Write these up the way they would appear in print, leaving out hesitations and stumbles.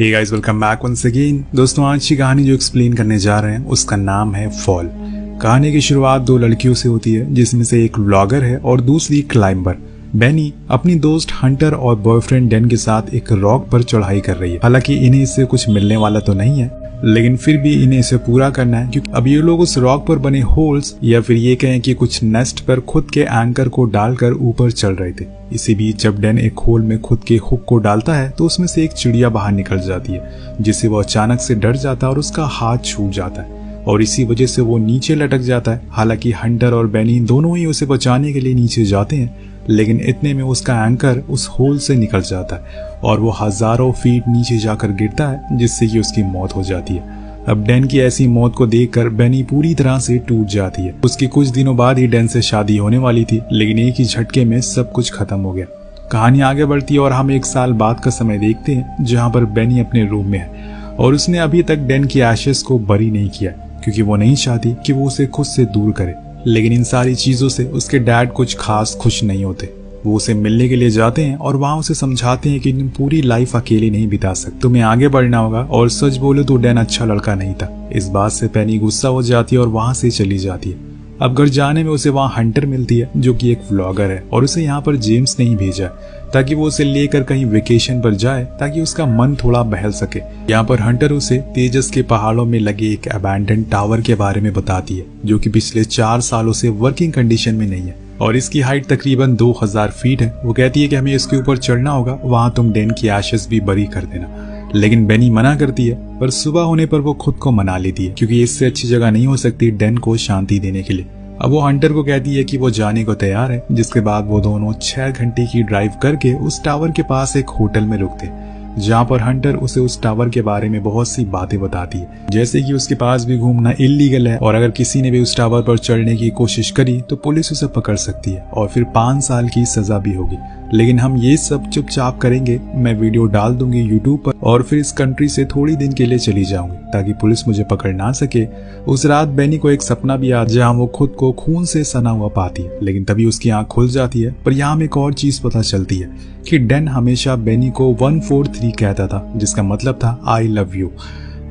हे guys, welcome back once again. दोस्तों, आज की कहानी जो एक्सप्लेन करने जा रहे हैं उसका नाम है फॉल। कहानी की शुरुआत दो लड़कियों से होती है, जिसमें से एक व्लॉगर है और दूसरी क्लाइंबर। बेनी अपनी दोस्त हंटर और बॉयफ्रेंड डैन के साथ एक रॉक पर चढ़ाई कर रही है। हालांकि इन्हें इससे कुछ मिलने वाला तो नहीं है, लेकिन फिर भी इन्हें इसे पूरा करना है, क्योंकि अब ये लोग उस रॉक पर बने होल्स या फिर ये कहें कि कुछ नेस्ट पर खुद के एंकर को डालकर ऊपर चल रहे थे। इसी बीच जब डैन एक होल में खुद के हुक को डालता है तो उसमें से एक चिड़िया बाहर निकल जाती है, जिससे वो अचानक से डर जाता है और उसका हाथ छूट जाता है और इसी वजह से वो नीचे लटक जाता है। हालांकि हंटर और बेनी दोनों ही उसे बचाने के लिए नीचे जाते हैं, लेकिन इतने में उसका एंकर उस होल से निकल जाता है और वो हजारों फीट नीचे जाकर गिरता है, जिससे कि उसकी मौत हो जाती है। अब डैन की ऐसी मौत को देखकर बेनी पूरी तरह से टूट जाती है। उसकी कुछ दिनों बाद ही डैन से शादी होने वाली थी, लेकिन एक ही झटके में सब कुछ खत्म हो गया। कहानी आगे बढ़ती है और हम एक साल बाद का समय देखते हैं, जहाँ पर बेनी अपने रूम में है और उसने अभी तक डैन की एशेस को बरी नहीं किया, क्योंकि वो नहीं चाहती कि वो उसे खुद से दूर करे। लेकिन इन सारी चीजों से उसके डैड कुछ खास खुश नहीं होते। वो उसे मिलने के लिए जाते हैं और वहाँ उसे समझाते हैं कि तुम पूरी लाइफ अकेले नहीं बिता सकते, तुम्हें आगे बढ़ना होगा। और सच बोले तो डैन अच्छा लड़का नहीं था। इस बात से बेनी गुस्सा हो जाती है और वहाँ से चली जाती है। अब घर जाने में उसे वहाँ हंटर मिलती है, जो कि एक व्लॉगर है, और उसे यहाँ पर जेम्स नहीं भेजा ताकि वो उसे लेकर कहीं वेकेशन पर जाए, ताकि उसका मन थोड़ा बहल सके। यहाँ पर हंटर उसे तेजस के पहाड़ों में लगे एक अबैंडन टावर के बारे में बताती है, जो कि पिछले 4 सालों से वर्किंग कंडीशन में नहीं है और इसकी हाइट तकरीबन 2000 फीट है। वो कहती है कि हमें इसके ऊपर चढ़ना होगा, वहाँ तुम डैन की एशेस भी बरी कर देना। लेकिन बेनी मना करती है, पर सुबह होने पर वो खुद को मना लेती है, क्योंकि इससे अच्छी जगह नहीं हो सकती डैन को शांति देने के लिए। अब वो हंटर को कहती है कि वो जाने को तैयार है, जिसके बाद वो दोनों 6 घंटे की ड्राइव करके उस टावर के पास एक होटल में रुकते, जहाँ पर हंटर उसे उस टावर के बारे में बहुत सी बातें बताती है, जैसे कि उसके पास भी घूमना इल्लीगल है और अगर किसी ने भी उस टावर पर चढ़ने की कोशिश करी तो पुलिस उसे पकड़ सकती है और फिर 5 साल की सजा भी होगी। लेकिन हम ये सब चुपचाप करेंगे, मैं वीडियो डाल दूंगी यूट्यूब पर और फिर इस कंट्री से थोड़ी दिन के लिए चली जाऊंगी, ताकि पुलिस मुझे पकड़ ना सके। उस रात बेनी को एक सपना भी आता, जहाँ वो खुद को खून से सना हुआ पाती है, लेकिन तभी उसकी आंख खुल जाती है। पर यहाँ में एक और चीज पता चलती है कि डैन हमेशा बेनी को 143 कहता था, जिसका मतलब था आई लव यू।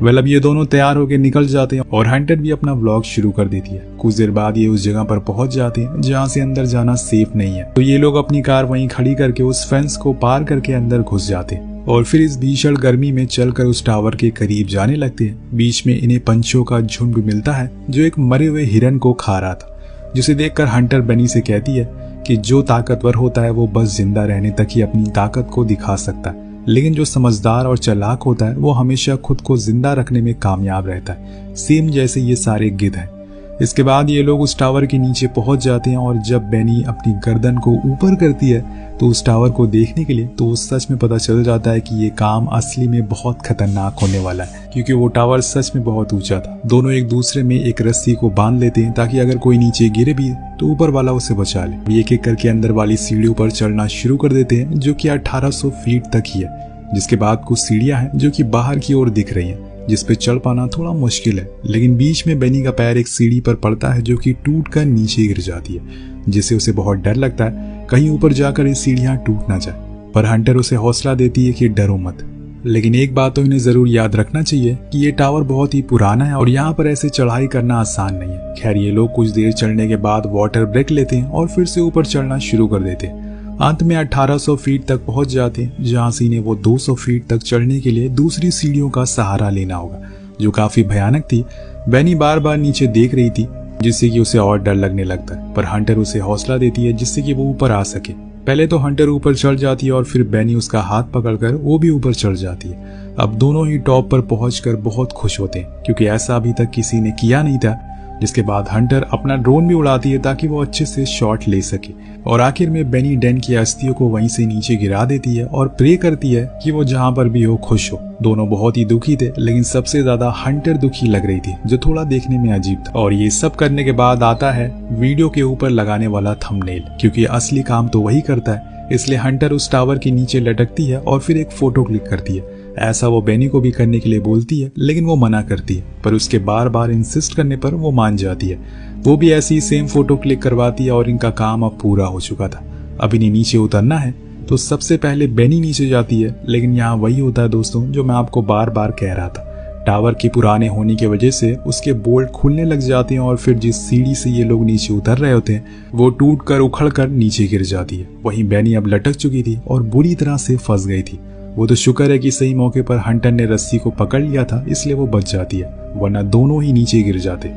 वेल, अब ये दोनों तैयार होकर निकल जाते हैं और हंटर भी अपना व्लॉग शुरू कर देती है। कुछ देर बाद ये उस जगह पर पहुंच जाते हैं जहां से अंदर जाना सेफ नहीं है, तो ये लोग अपनी कार वहीं खड़ी करके उस फेंस को पार करके अंदर घुस जाते हैं और फिर इस भीषण गर्मी में चलकर उस टावर के करीब जाने लगते हैं। बीच में इन्हें पंछियों का झुंड मिलता है, जो एक मरे हुए हिरन को खा रहा था, जिसे देखकर हंटर बेनी से कहती है कि जो ताकतवर होता है वो बस जिंदा रहने तक ही अपनी ताकत को दिखा सकता है, लेकिन जो समझदार और चालाक होता है वो हमेशा खुद को जिंदा रखने में कामयाब रहता है, सेम जैसे ये सारे गिद्ध हैं। इसके बाद ये लोग उस टावर के नीचे पहुंच जाते हैं और जब बेनी अपनी गर्दन को ऊपर करती है तो उस टावर को देखने के लिए, तो सच में पता चल जाता है कि ये काम असली में बहुत खतरनाक होने वाला है, क्योंकि वो टावर सच में बहुत ऊंचा था। दोनों एक दूसरे में एक रस्सी को बांध लेते हैं ताकि अगर कोई नीचे गिरे भी तो ऊपर वाला उसे बचा ले। एक एक करके अंदर वाली सीढ़ियों पर चढ़ना शुरू कर देते हैं, जो कि 1800 फीट तक ही है। जिसके बाद कुछ सीढ़ियां हैं जो कि बाहर की ओर दिख रही हैं, जिस पे चढ़ पाना थोड़ा मुश्किल है। लेकिन बीच में बेनी का पैर एक सीढ़ी पर पड़ता है, जो कि टूटकर नीचे गिर जाती है, जिससे उसे बहुत डर लगता है कहीं ऊपर जाकर ये सीढ़ियां टूट ना जाए। पर हंटर उसे हौसला देती है कि डरो मत। लेकिन एक बात तो इन्हें जरूर याद रखना चाहिए कि ये टावर बहुत ही पुराना है और यहाँ पर ऐसे चढ़ाई करना आसान नहीं है। खैर, ये लोग कुछ देर चढ़ने के बाद वाटर ब्रेक लेते हैं और फिर से ऊपर चढ़ना शुरू कर देते हैं। अंत में 1800 फीट तक पहुंच जाते हैं, जहां से इन्हें वो 200 फीट तक चढ़ने के लिए दूसरी सीढ़ियों का सहारा लेना होगा, जो काफी भयानक थी। बेनी बार बार नीचे देख रही थी, जिससे कि उसे और डर लगने लगता है, पर हंटर उसे हौसला देती है जिससे कि वो ऊपर आ सके। पहले तो हंटर ऊपर चढ़ जाती है और फिर बेनी उसका हाथ पकड़कर वो भी ऊपर चढ़ जाती है। अब दोनों ही टॉप पर पहुंचकर बहुत खुश होते हैं, क्योंकि ऐसा अभी तक किसी ने किया नहीं था। जिसके बाद हंटर अपना ड्रोन भी उड़ाती है ताकि वो अच्छे से शॉट ले सके और आखिर में बेनी डैन की अस्थियों को वहीं से नीचे गिरा देती है और प्रे करती है कि वो जहां पर भी हो खुश हो। दोनों बहुत ही दुखी थे, लेकिन सबसे ज्यादा हंटर दुखी लग रही थी, जो थोड़ा देखने में अजीब था। और ये सब करने के बाद आता है वीडियो के ऊपर लगाने वाला थंबनेल, क्योंकि असली काम तो वही करता है। इसलिए हंटर उस टावर के नीचे लटकती है और फिर एक फोटो क्लिक करती है। ऐसा वो बेनी को भी करने के लिए बोलती है, लेकिन वो मना करती है, पर उसके बार बार इंसिस्ट करने पर वो मान जाती है। वो भी ऐसी सेम फोटो क्लिक करवाती है और इनका काम अब पूरा हो चुका था। अब इन्हें नीचे उतरना है, तो सबसे पहले बेनी नीचे जाती है, लेकिन यहाँ वही होता है दोस्तों जो मैं आपको बार बार कह रहा था। टावर के पुराने होने की वजह से उसके बोल्ट खुलने लग जाते हैं और फिर जिस सीढ़ी से ये लोग नीचे उतर रहे होते हैं वो टूट कर उखड़ कर नीचे गिर जाती है। वहीं बेनी अब लटक चुकी थी और बुरी तरह से फंस गई थी। वो तो शुक्र है कि सही मौके पर हंटर ने रस्सी को पकड़ लिया था, इसलिए वो बच जाती है, वरना दोनों ही नीचे गिर जाते।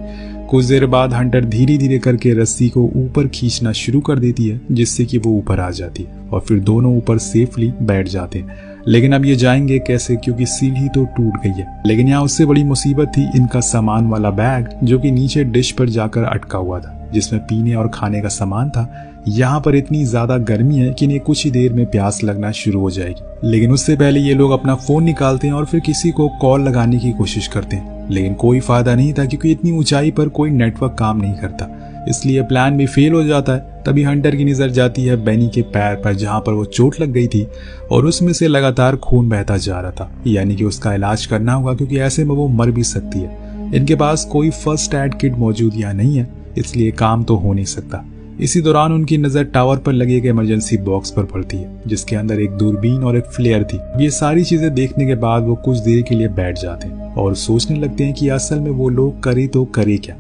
कुछ देर बाद हंटर धीरे धीरे करके रस्सी को ऊपर खींचना शुरू कर देती है, जिससे कि वो ऊपर आ जाती है और फिर दोनों ऊपर सेफली बैठ जाते हैं। लेकिन अब ये जाएंगे कैसे, क्योंकि सीढ़ी तो टूट गई है। लेकिन यहाँ उससे बड़ी मुसीबत थी इनका सामान वाला बैग, जो कि नीचे डिश पर जाकर अटका हुआ था, जिसमें पीने और खाने का सामान था। यहाँ पर इतनी ज्यादा गर्मी है कि इन्हें कुछ ही देर में प्यास लगना शुरू हो जाएगी। लेकिन उससे पहले ये लोग अपना फोन निकालते हैं और फिर किसी को कॉल लगाने की कोशिश करते हैं, लेकिन कोई फायदा नहीं था, क्योंकि इतनी ऊंचाई पर कोई नेटवर्क काम नहीं करता, इसलिए प्लान भी फेल हो जाता है। तभी हंटर की नजर जाती है बेनी के पैर पर, जहां पर वो चोट लग गई थी और उसमें से लगातार खून बहता जा रहा था, यानी कि उसका इलाज करना होगा, क्योंकि ऐसे में वो मर भी सकती है। इनके पास कोई फर्स्ट एड किट मौजूद यहाँ नहीं है, इसलिए काम तो हो नहीं सकता। इसी दौरान उनकी नजर टावर पर लगे एक इमरजेंसी बॉक्स पर पड़ती है, जिसके अंदर एक दूरबीन और एक फ्लेयर थी। ये सारी चीजें देखने के बाद वो कुछ देर के लिए बैठ जाते हैं और सोचने लगते हैं कि असल में वो लोग करे तो करे क्या।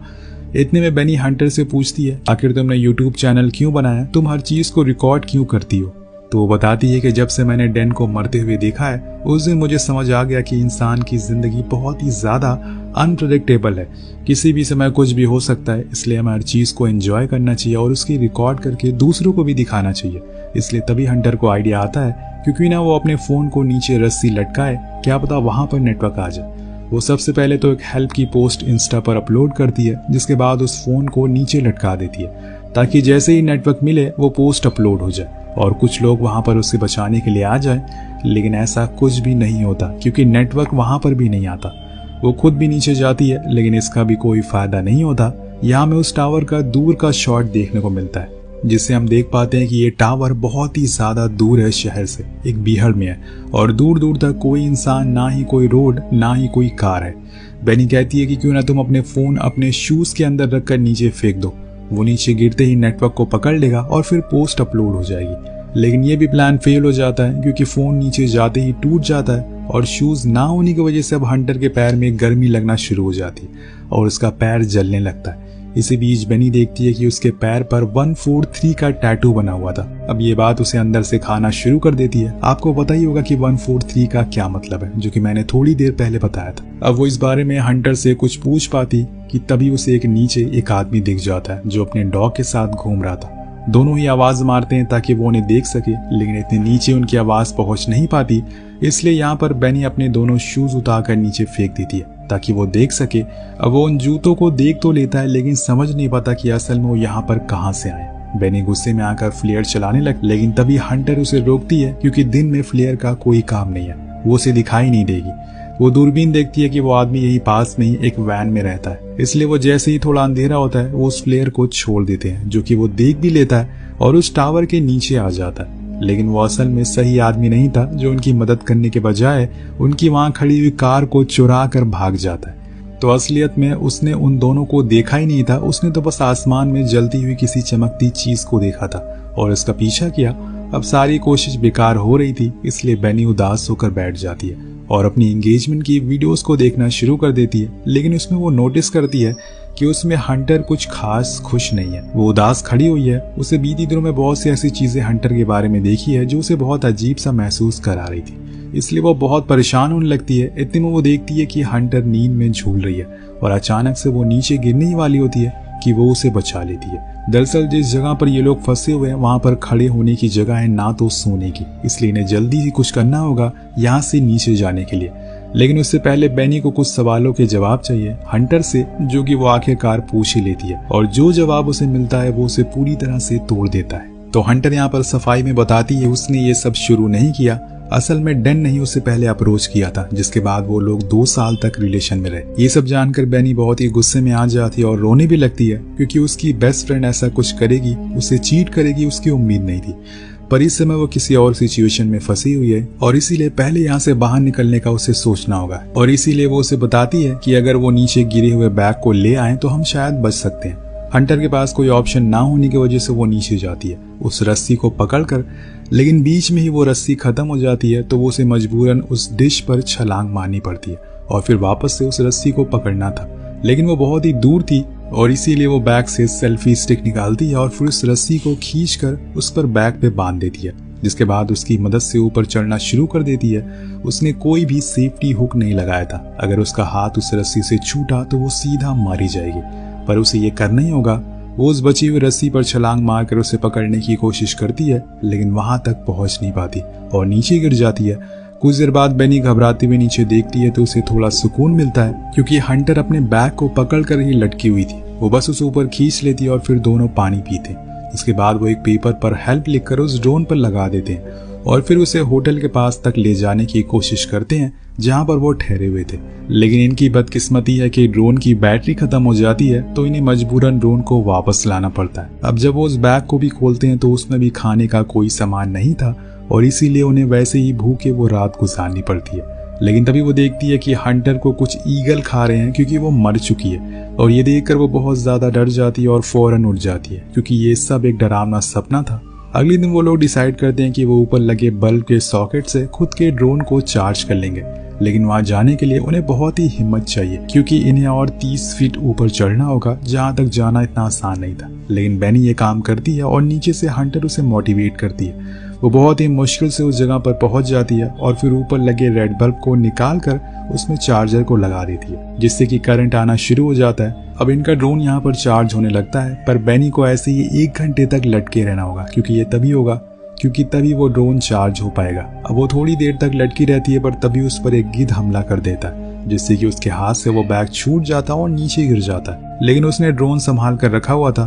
इतने में बेनी हंटर से पूछती है, आखिर तुमने यूट्यूब चैनल क्यों बनाया, तुम हर चीज को रिकॉर्ड क्यों करती हो? तो वो बताती है कि जब से मैंने डैन को मरते हुए देखा है, उस दिन मुझे समझ आ गया कि इंसान की जिंदगी बहुत ही ज्यादा अनप्रेडिक्टेबल है, किसी भी समय कुछ भी हो सकता है, इसलिए हमें हर चीज को एंजॉय करना चाहिए और उसकी रिकॉर्ड करके दूसरों को भी दिखाना चाहिए। इसलिए तभी हंटर को आइडिया आता है, क्योंकि ना वो अपने फोन को नीचे रस्सी लटकाए, क्या पता वहां पर नेटवर्क आ जाए। वो सबसे पहले तो एक हेल्प की पोस्ट इंस्टा पर अपलोड करती है, जिसके बाद उस फोन को नीचे लटका देती है, ताकि जैसे ही नेटवर्क मिले वो पोस्ट अपलोड हो जाए और कुछ लोग वहां पर उसे बचाने के लिए आ जाएं। लेकिन ऐसा कुछ भी नहीं होता, क्योंकि नेटवर्क वहां पर भी नहीं आता। वो खुद भी नीचे जाती है, लेकिन इसका भी कोई फायदा नहीं होता। यहाँ में उस टावर का दूर का शॉट देखने को मिलता है, जिससे हम देख पाते हैं कि ये टावर बहुत ही ज्यादा दूर है शहर से, एक बीहड़ में है और दूर दूर तक कोई इंसान, ना ही कोई रोड, ना ही कोई कार है। बेनी कहती है कि क्यों ना तुम अपने फोन अपने शूज के अंदर रखकर नीचे फेंक दो, वो नीचे गिरते ही नेटवर्क को पकड़ लेगा और फिर पोस्ट अपलोड हो जाएगी। लेकिन ये भी प्लान फेल हो जाता है, क्योंकि फोन नीचे जाते ही टूट जाता है और शूज ना होने की वजह से अब हंटर के पैर में गर्मी लगना शुरू हो जाती है और उसका पैर जलने लगता है। इसी बीच बेनी देखती है कि उसके पैर पर 143 का टैटू बना हुआ था। अब ये बात उसे अंदर से खाना शुरू कर देती है। आपको पता ही होगा कि 143 का क्या मतलब है, जो कि मैंने थोड़ी देर पहले बताया था। अब वो इस बारे में हंटर से कुछ पूछ पाती कि तभी उसे एक नीचे एक आदमी दिख जाता है, जो अपने डॉग के साथ घूम रहा था। दोनों ही आवाज मारते हैं ताकि वो उन्हें देख सके, लेकिन इतने नीचे उनकी आवाज पहुंच नहीं पाती, इसलिए यहाँ पर बेनी अपने दोनों शूज उतारकर नीचे फेंक देती है ताकि वो देख सके। अब वो उन जूतों को देख तो लेता है, लेकिन समझ नहीं पाता कि असल में वो यहाँ पर कहाँ से आए। बेनी गुस्से में आकर फ्लेयर चलाने लग, लेकिन तभी हंटर उसे रोकती है, क्योंकि दिन में फ्लेयर का कोई काम नहीं है, वो उसे दिखाई नहीं देगी। वो दूरबीन देखती है कि वो आदमी यही पास में ही एक वैन में रहता है, इसलिए वो जैसे ही थोड़ा अंधेरा होता है वो उस फ्लेयर को छोड़ देते हैं, जो कि वो देख भी लेता है और उस टावर के नीचे आ जाता है। लेकिन वो असल में सही आदमी नहीं था, जो उनकी मदद करने के बजाय उनकी वहां खड़ी हुई कार को चुरा कर भाग जाता है। तो असलियत में उसने उन दोनों को देखा ही नहीं था, उसने तो बस आसमान में जलती हुई किसी चमकती चीज को देखा था और इसका पीछा किया। अब सारी कोशिश बेकार हो रही थी, इसलिए बेनी उदास होकर बैठ जाती है और अपनी एंगेजमेंट की वीडियोस को देखना शुरू कर देती है। लेकिन उसमें वो नोटिस करती है कि उसमें हंटर कुछ खास खुश नहीं है। वो उदास खड़ी हुई है। उसे बीती दिनों में बहुत सी ऐसी चीजें हंटर के बारे में देखी है जो उसे बहुत अजीब सा महसूस करा रही थी, इसलिए वो बहुत परेशान होने लगती है। इतने में वो देखती है कि हंटर नींद में झूल रही है और अचानक से वो नीचे गिरने ही वाली होती है कि वो उसे बचा लेती है। दरअसल जिस जगह पर ये लोग फंसे हुए हैं वहां पर खड़े होने की जगह है, ना तो सोने की, इसलिए इन्हें जल्दी ही कुछ करना होगा यहाँ से नीचे जाने के लिए। लेकिन उससे पहले बेनी को कुछ सवालों के जवाब चाहिए हंटर से, जो कि वो आखिरकार पूछ ही लेती है और जो जवाब उसे मिलता है वो उसे पूरी तरह से तोड़ देता है। तो हंटर यहाँ पर सफाई में बताती है उसने ये सब शुरू नहीं किया, असल में डैन ने ही उससे पहले अप्रोच किया था, जिसके बाद वो लोग 2 साल तक रिलेशन में रहे। ये सब जानकर बेनी बहुत ही गुस्से में आ जाती है और रोने भी लगती है, क्योंकि उसकी बेस्ट फ्रेंड ऐसा कुछ करेगी, उसे चीट करेगी, उसकी उम्मीद नहीं थी। पर इस समय वो किसी और सिचुएशन में फंसी हुई है और इसीलिए पहले यहाँ से बाहर निकलने का उसे सोचना होगा। और इसीलिए वो उसे बताती है कि अगर वो नीचे गिरे हुए बैग को ले आए तो हम शायद बच सकते हैं। हंटर के पास कोई ऑप्शन ना होने की वजह से वो नीचे जाती है, उस रस्सी को पकड़कर, लेकिन बीच में ही वो रस्सी खत्म हो जाती है तो वो उसे मजबूरन उस डिश पर छलांग मारनी पड़ती है और फिर वापस से उस रस्सी को पकड़ना था। लेकिन वो बहुत ही दूर थी और इसीलिए वो बैग से सेल्फी स्टिक निकालती है और फिर उस रस्सी को खींचकर उस पर बैग पे बांध देती है, जिसके बाद उसकी मदद से ऊपर चढ़ना शुरू कर देती है। उसने कोई भी सेफ्टी हुक नहीं लगाया था। अगर उसका हाथ उस रस्सी से छूटा तो वो सीधा मारी जाएगी, पर उसे ये करना ही होगा। वो उस बची हुई रस्सी पर छलांग मारकर उसे पकड़ने की कोशिश करती है, लेकिन वहां तक पहुंच नहीं पाती और नीचे गिर जाती है। कुछ देर बाद बेनी घबराते हुए नीचे देखती है तो उसे थोड़ा सुकून मिलता है, क्योंकि हंटर अपने बैग को पकड़कर ही लटकी हुई थी। वो बस उसे ऊपर खींच लेती है और फिर दोनों पानी पीते। इसके बाद वो एक पेपर पर हेल्प लिखकर उस ड्रोन पर लगा देते हैं और फिर उसे होटल के पास तक ले जाने की कोशिश करते हैं जहां पर वो ठहरे हुए थे। लेकिन इनकी बदकिस्मती है कि ड्रोन की बैटरी खत्म हो जाती है तो इन्हें मजबूरन ड्रोन को वापस लाना पड़ता है। अब जब वो उस बैग को भी खोलते हैं तो उसमें भी खाने का कोई सामान नहीं था और इसीलिए उन्हें वैसे ही भूखे वो रात गुजारनी पड़ती है। लेकिन तभी वो देखती है कि हंटर को कुछ ईगल खा रहे हैं, क्योंकि वो मर चुकी है और ये देखकर वो बहुत ज्यादा डर जाती है और फौरन उठ जाती है, क्योंकि ये सब एक डरावना सपना था। अगले दिन वो लोग डिसाइड करते हैं कि वो ऊपर लगे बल्ब के सॉकेट से खुद के ड्रोन को चार्ज कर लेंगे। लेकिन वहां जाने के लिए उन्हें बहुत ही हिम्मत चाहिए, क्योंकि इन्हें और 30 फीट ऊपर चढ़ना होगा, जहां तक जाना इतना आसान नहीं था। लेकिन बेनी ये काम करती है और नीचे से हंटर उसे मोटिवेट करती है। वो बहुत ही मुश्किल से उस जगह पर पहुंच जाती है और फिर ऊपर लगे रेड बल्ब को निकाल कर उसमें चार्जर को लगा देती है, जिससे कि करंट आना शुरू हो जाता है। अब इनका ड्रोन यहाँ पर चार्ज होने लगता है, पर बेनी को ऐसे ही 1 घंटे तक लटके रहना होगा, क्योंकि ये तभी होगा क्योंकि तभी वो ड्रोन चार्ज हो पाएगा। अब वो थोड़ी देर तक लटकी रहती है, पर तभी उस पर एक गिद्ध हमला कर देता है, जिससे कि उसके हाथ से वो बैग छूट जाता है और नीचे गिर जाता है। लेकिन उसने ड्रोन संभाल कर रखा हुआ था,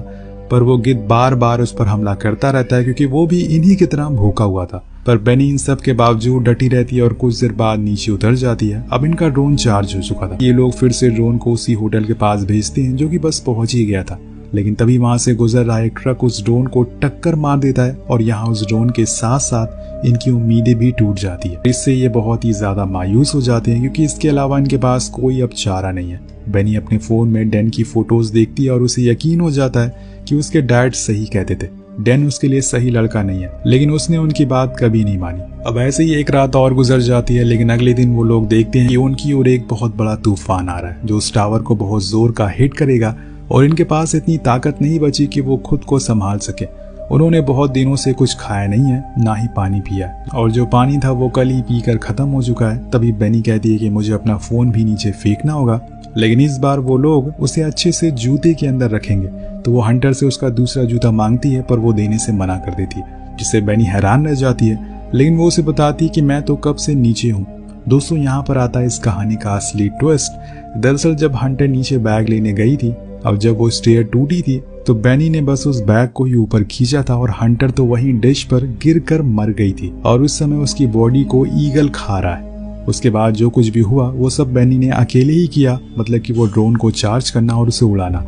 पर वो गिद्ध बार बार उस पर हमला करता रहता है, क्योंकि वो भी इन्हीं की तरह भूखा हुआ था। पर बेनी इन सब के बावजूद डटी रहती है और कुछ देर बाद नीचे उतर जाती है। अब इनका ड्रोन चार्ज हो चुका था। ये लोग फिर से ड्रोन को उसी होटल के पास भेजते हैं जो कि बस पहुंच ही गया था। लेकिन तभी वहां से गुजर रहा एक ट्रक उस ड्रोन को टक्कर मार देता है और यहाँ उस ड्रोन के साथ साथ इनकी उम्मीदें भी टूट जाती है। इससे ये बहुत ही ज्यादा मायूस हो जाते हैं, क्योंकि इसके अलावा इनके पास कोई अब चारा नहीं है। बेनी अपने फोन में डैन की फोटोज देखती है और उसे यकीन हो जाता है कि उसके डैड सही कहते थे, डैन उसके लिए सही लड़का नहीं है। लेकिन उसने उनकी बात कभी नहीं मानी। अब ऐसे ही एक रात और गुजर जाती है, लेकिन अगले दिन वो लोग देखते हैं कि उनकी ओर एक बहुत बड़ा तूफान आ रहा है, जो उस टावर को बहुत जोर का हिट करेगा और इनके पास इतनी ताकत नहीं बची कि वो खुद को संभाल सके। उन्होंने बहुत दिनों से कुछ खाया नहीं है, ना ही पानी पिया, और जो पानी था वो कल ही पीकर खत्म हो चुका है। तभी बेनी कहती है कि मुझे अपना फोन भी नीचे फेंकना होगा, लेकिन इस बार वो लोग उसे अच्छे से जूते के अंदर रखेंगे। तो वो हंटर से उसका दूसरा जूता मांगती है, पर वो देने से मना कर देती है, जिससे बेनी हैरान रह जाती है। लेकिन वो उसे बताती है कि मैं तो कब से नीचे हूँ। दोस्तों, यहाँ पर आता है इस कहानी का असली ट्विस्ट। दरअसल जब हंटर नीचे बैग लेने गई थी, अब जब वो स्टेयर टूटी थी तो बेनी ने बस उस बैग को ही ऊपर खींचा था और हंटर तो वहीं डिश पर गिरकर मर गई थी और उस समय उसकी बॉडी को ईगल खा रहा है। उसके बाद जो कुछ भी हुआ वो सब बेनी ने अकेले ही किया, मतलब कि वो ड्रोन को चार्ज करना और उसे उड़ाना।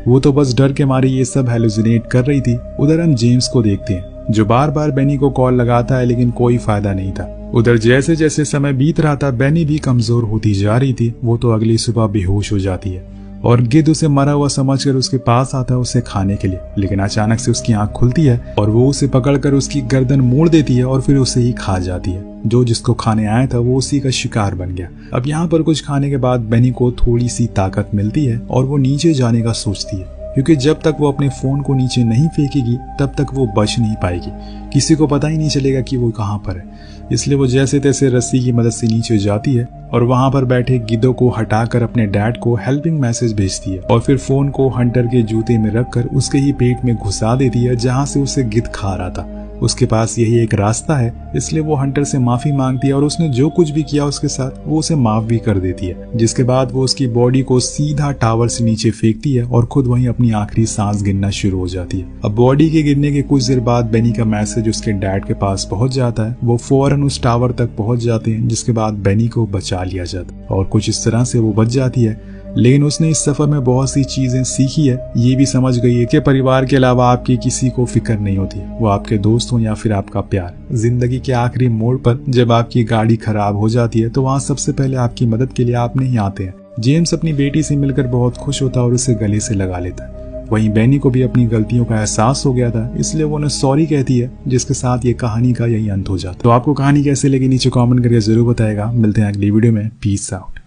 वो तो बस डर के मारे ये सब हेलुसिनेट कर रही थी। उधर हम जेम्स को देखते हैं, जो बार बार बेनी को कॉल लगाता है, लेकिन कोई फायदा नहीं था। उधर जैसे जैसे समय बीत रहा था, बेनी भी कमजोर होती जा रही थी। वो तो अगली सुबह बेहोश हो जाती है और गिद्ध उसे मरा हुआ समझकर उसके पास आता है उसे खाने के लिए। लेकिन अचानक से उसकी आंख खुलती है और वो उसे पकड़कर उसकी गर्दन मोड़ देती है और फिर उसे ही खा जाती है। जो जिसको खाने आया था वो उसी का शिकार बन गया। अब यहाँ पर कुछ खाने के बाद बेनी को थोड़ी सी ताकत मिलती है और वो नीचे जाने का सोचती है, क्योंकि जब तक वो अपने फोन को नीचे नहीं फेंकेगी तब तक वो बच नहीं पाएगी। किसी को पता ही नहीं चलेगा कि वो कहाँ पर है। इसलिए वो जैसे तैसे रस्सी की मदद से नीचे जाती है और वहां पर बैठे गिद्धों को हटाकर अपने डैड को हेल्पिंग मैसेज भेजती है और फिर फोन को हंटर के जूते में रखकर उसके ही पेट में घुसा देती है, जहां से उसे गिद्ध खा रहा था। उसके पास यही एक रास्ता है, इसलिए वो हंटर से माफी मांगती है और उसने जो कुछ भी किया उसके साथ वो उसे माफ भी कर देती है। जिसके बाद वो उसकी बॉडी को सीधा टावर से नीचे फेंकती है और खुद वहीं अपनी आखिरी सांस गिनना शुरू हो जाती है। अब बॉडी के गिरने के कुछ देर बाद बेनी का मैसेज उसके डैड के पास पहुंच जाता है। वो फौरन उस टावर तक पहुंच जाते हैं, जिसके बाद बेनी को बचा लिया जाता है और कुछ इस तरह से वो बच जाती है। लेकिन उसने इस सफर में बहुत सी चीजें सीखी है। ये भी समझ गई है कि परिवार के अलावा आपकी किसी को फिक्र नहीं होती, वो आपके दोस्त हो या फिर आपका प्यार। जिंदगी के आखिरी मोड़ पर जब आपकी गाड़ी खराब हो जाती है तो वहाँ सबसे पहले आपकी मदद के लिए आप नहीं आते हैं। जेम्स अपनी बेटी से मिलकर बहुत खुश होता है और उसे गले से लगा लेता है। वहीं बेनी को भी अपनी गलतियों का एहसास हो गया था, इसलिए वो उन्हें सॉरी कहती है, जिसके साथ ये कहानी का यही अंत हो जाता है। तो आपको कहानी कैसे लगी नीचे कमेंट करके जरूर बताएगा। मिलते हैं अगली वीडियो में। Peace out.